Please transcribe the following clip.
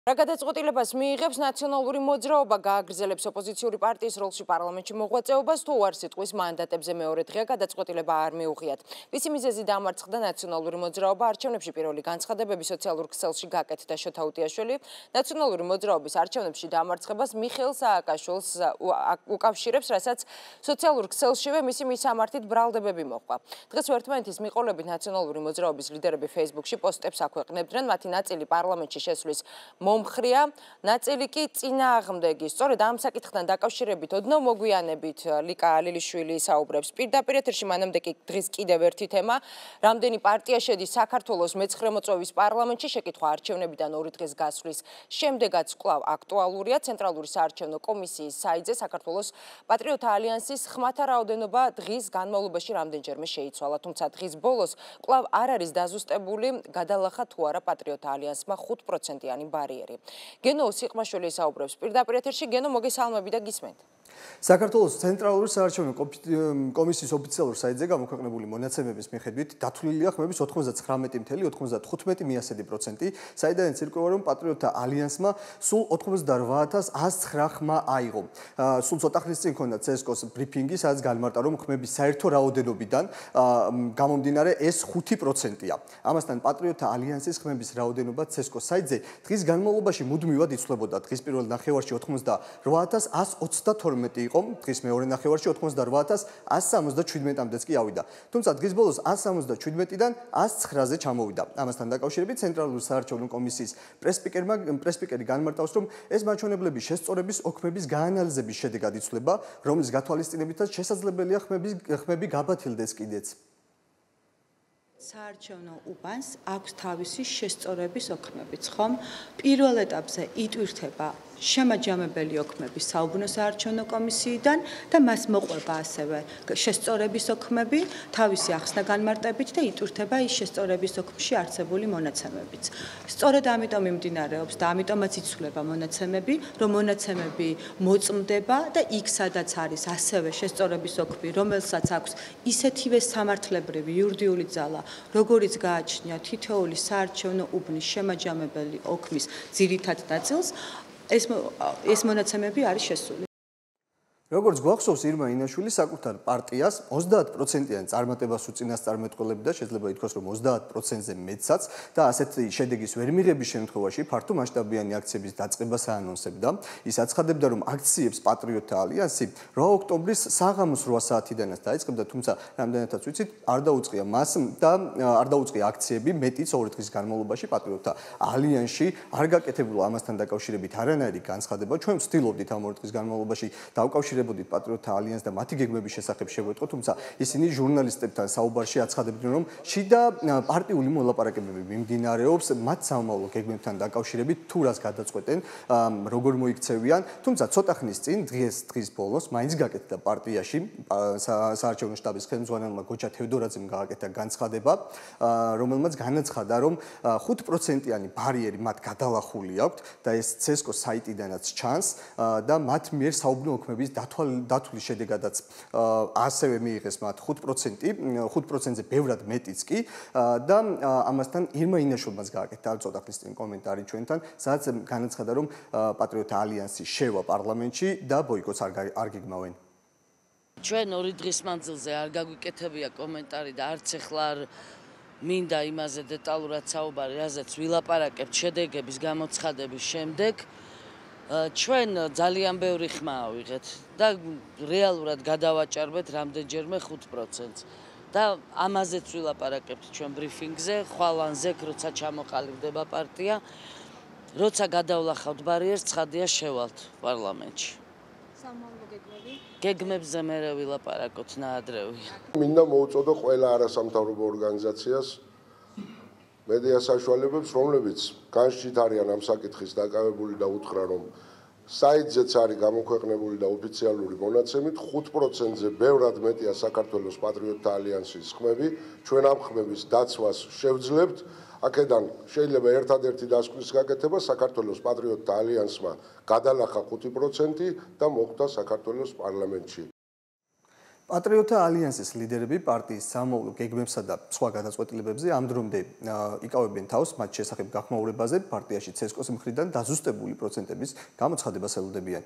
რა გადაწყვეტილებას მიიღებს ნაციონალური მოძრაობა გააგრძელებს ოპოზიციური პარტიის როლში პარლამენტში მოღვაწეობას თუ არ სიტყვის მანდატებზე მეორე დღეა გადაწყვეტილება არ მიუღიათ. Ვისი მიზეზი დამარცხდა ნაციონალური მოძრაობა არჩევნებში პირველი განცხადებები სოციალურ ქსელში გაკეთდა შოთა უტიაშვილი ნაციონალური მოძრაობის არჩევნებში დამარცხებას მიხეილ სააკაშვილს უკავშირებს, რასაც სოციალურ ქსელშივე მისი მისამართით ბრალდებები მოჰყვა. დღეს ერთმანეთის მიყოლებით ნაციონალური მოძრაობის ლიდერები Facebook-ში პოსტებს აქვეყნებდნენ, მათი ნაწილი პარლამენტში შესვლის მომხრია, ნაწილი კი წინააღმდეგი. სწორედ ამ საკითხთან დაკავშირებით ოდნავ მოგვიანებით ლიკა ალილიშვილი საუბრებს. პირდაპირ ეთერში მანამდე კი დღეს კიდევ ერთი თემა, რამდენი პარტია შედის საქართველოს მეცხრე მოწვევის პარლამენტში, შეკითხვა არჩევნებიდან 2 დღის გასვლის შემდეგაც კვლავ აქტუალურია. ცენტრალური საარჩევნო კომისიის საიტზე საქართველოს პატრიოტთა ალიანსის ხმათა რაოდენობა დღის განმავლობაში რამდენჯერმე შეიცვალა, თუმცა დღის ბოლოს კვლავ არ არის დაზუსტებული გადალახა თუ არა პატრიოტთა ალიანსმა 5%-იანი ბარიერი. გენო სიყმაშვილი საუბრებს პირდაპირ ეთერში. გენო, მოგესალმები და გისმენთ. საქართველოს ცენტრალური საარჩევნო კომისიის ოფიციალურ საიტზე გამოქვეყნებული მონაცემების მიხედვით დათვლილია ხმების 99.95%, საიდანაც ირკვევა, რომ პატრიოტთა ალიანსმა სულ 88,109 ხმა აიღო. სულ ცოტა ხნის წინ ჰქონდა CSKO-ს ბრიფინგი, სადაც განმარტა, რომ ხმების საერთო რაოდენობიდან გამომდინარე ეს 5%-ია. ამასთან პატრიოტთა ალიანსის ხმების რაოდენობა CSKO-ს საიტზე დღის განმავლობაში მუდმივად იცვლებოდა. დღის პირველ ნახევარში 88,132 იყო, დღის მეორე ნახევარში 88,177-მდეც კი ავიდა. თუმცა დღის ბოლოს 177-დან 109-ზე ჩამოვიდა. ამასთან დაკავშირებით ცენტრალური საარჩევნო კომისიის პრესპიკერი განმარტავს, რომ ეს მაჩვენებლები შესწორების ოქმების გაანალიზების შედეგად იცვლება, რომლის გათვალისწინებითაც შესაძლებელია ხმები გაბათილდეს კიდეც. საარჩევნო უბანს აქვს თავისი შესწორების ოქმებიც, ხომ? პირველ ეტაპზე იტვირთება შემაჯამებელი ოქმები საუბნო საარჩევნო კომისიიდან და მას მოყვება ასევე შესწორების ოქმები თავისი ახსნა განმარტებით და იტვირთება ის შესწორების ოქმში არსებული მონაცემებიც. სწორედ ამიტომ მიმდინარეობს და ამიტომაც იცვლება მონაცემები, რომ მონაცემები მოწმდება და იქ სადაც არის ასევე შესწორების ოქმი, რომელსაც აქვს ისეთივე სამართლებრივი იურიდიული ძალა, როგორიც გააჩნია თითოეული საარჩევნო უბნის შემაჯამებელი ოქმის ძირითად ნაწილს, ეს მონაცემები არის შესული. როგორც გვახსოვს, ირმა ინაშვილი საკუთარ პარტიას 30%-იან წარმატებას უწინასწარმეტყველებდა, შეიძლება ითქვას, რომ 30%-ზე მეტსაც და ასეთი შედეგის ვერ მიღების შემთხვევაში ფართო მასშტაბიანი აქციების დაწყებას აანონსებდა. ის აცხადებდა, რომ აქციებს პატრიოტთა ალიანსი 8 ოქტომბრის საღამოს 8 საათიდანაც დაიწყებდა, თუმცა რამდენადაც ვიცით, არ დაუწყია მას და არ დაუწყია აქციები მეტიც 2 დღის განმავლობაში პატრიოტთა ალიანსში არ გაკეთებულა ამასთან დაკავშირებით არანაირი განცხადება. ჩვენ ვცდილობდით ამ 2 დღის განმავლობაში დავკავშირებოდით პატრიოტთა ალიანსს და მათი გეგმების შესახებ შევეტყოთ, თუმცა ისინი ჟურნალისტებთან საუბარში აცხადებდნენ, რომ შიდა პარტიული მოლაპარაკებები მიმდინარეობს მათ სამომავლო გეგმებთან დაკავშირებით, თუ რას გადაწყვეტენ, როგორ მოიქცევიან, თუმცა ცოტა ხნის წინ დღის ბოლოს მაინც გაკეთდა პარტიაში საარჩევნო შტაბის ხელმძღვანელმა გოჩა თევდორაძემ გააკეთა განცხადება, რომელმაც განაცხადა, რომ 5%-იანი ბარიერი მათ გადალახული აქვთ და ეს CSKO-ს საიტიდანაც ჩანს და მათ მიერ საუბნო ოქმების დათვლის შედეგადაც ასევე მიიღეს მათ 5%-ზე ბევრად მეტიც კი და ამასთან ირმა ინაშვილმაც გააკეთა ცოტა ხნის წინ კომენტარი ჩვენთან, სადაც განაცხადა, რომ პატრიოტთა ალიანსი შევა პარლამენტში და ბოიკოტს არ გეგმავენ. ჩვენ 2 დღის მანძილზე არ გაგვიკეთებია კომენტარი და არც ახლა არ მინდა იმაზე დეტალურად საუბარი, რაზეც ვილაპარაკებთ შედეგების გამოცხადების შემდეგ. ჩვენ ძალიან ბევრი ხმა ავიღეთ და რეალურად გადავაჭარბეთ რამდენჯერმე 5%-ს და ამაზეც ვილაპარაკებთ ჩვენ ბრიფინგზე, ხვალანზე, როცა ჩამოყალიბდება პარტია, როცა გადავლახავთ ბარიერს, ცხადია შევალთ პარლამენტში. სამომავლო გეგმები? გეგმებზე მერე ვილაპარაკოთ ნაადრევია. მინდა მოუწოდო ყველა არასამთავრობო ორგანიზაციას მედია საშუალებებს, რომლებიც განშით არიან ამ საკითხის დაკავებული და უთხრა, რომ საიტზეც არის გამოქვეყნებული და ოფიციალური მონაცემით 5%-ზე ბევრად მეტია საქართველოს პატრიოტთა ალიანსის ხმები. ჩვენ ამ ხმების დაცვას შევძლებთ. აქედან შეიძლება ერთადერთი დასკვნის გაკეთება საქართველოს პატრიოტთა ალიანსმა გადალახა 5% და მოხვდა საქართველოს პარლამენტში. პატრიოტთა ალიანსის ლიდერები პარტიის სამოვლო გეგმებსა და სხვა გადაწყვეტილებებზე ამ დრომდე იკავებენ თავს მათ შესახებ გახმაურებაზე პარტიაში ცესკოს მხრიდან დაზუსტებული პროცენტების გამოცხადებას ელოდებიან.